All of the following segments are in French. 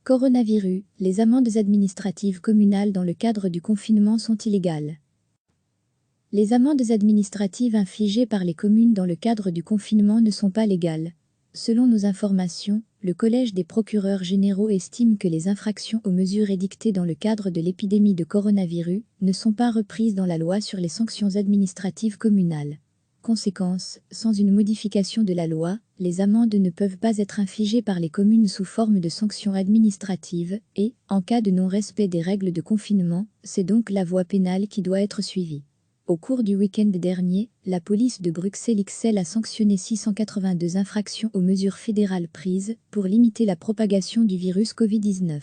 Coronavirus, les amendes administratives communales dans le cadre du confinement sont illégales. Les amendes administratives infligées par les communes dans le cadre du confinement ne sont pas légales. Selon nos informations, le Collège des procureurs généraux estime que les infractions aux mesures édictées dans le cadre de l'épidémie de coronavirus ne sont pas reprises dans la loi sur les sanctions administratives communales. Conséquence, sans une modification de la loi, les amendes ne peuvent pas être infligées par les communes sous forme de sanctions administratives et, en cas de non-respect des règles de confinement, c'est donc la voie pénale qui doit être suivie. Au cours du week-end dernier, la police de Bruxelles XL a sanctionné 682 infractions aux mesures fédérales prises pour limiter la propagation du virus Covid-19.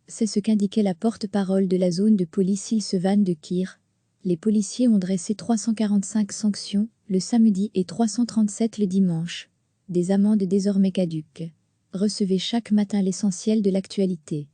C'est ce qu'indiquait la porte-parole de la zone de police Ilsevan de Kir. Les policiers ont dressé 345 sanctions le samedi et 337 le dimanche. Des amendes désormais caduques. Recevez chaque matin l'essentiel de l'actualité.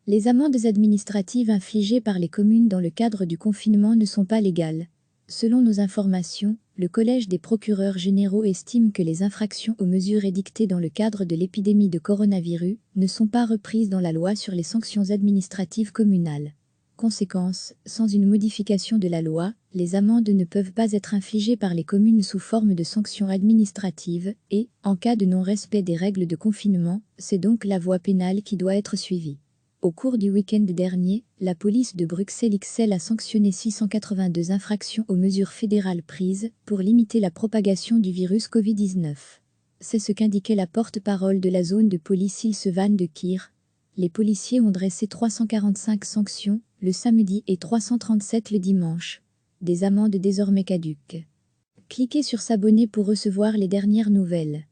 Les amendes administratives infligées par les communes dans le cadre du confinement ne sont pas légales. Selon nos informations, le Collège des procureurs généraux estime que les infractions aux mesures édictées dans le cadre de l'épidémie de coronavirus ne sont pas reprises dans la loi sur les sanctions administratives communales. Conséquence, sans une modification de la loi, les amendes ne peuvent pas être infligées par les communes sous forme de sanctions administratives et, en cas de non-respect des règles de confinement, c'est donc la voie pénale qui doit être suivie. Au cours du week-end dernier, la police de Bruxelles XL a sanctionné 682 infractions aux mesures fédérales prises pour limiter la propagation du virus Covid-19. C'est ce qu'indiquait la porte-parole de la zone de police Ilsevan de Kir. Les policiers ont dressé 345 sanctions le samedi et 337 le dimanche. Des amendes désormais caduques. Cliquez sur s'abonner pour recevoir les dernières nouvelles.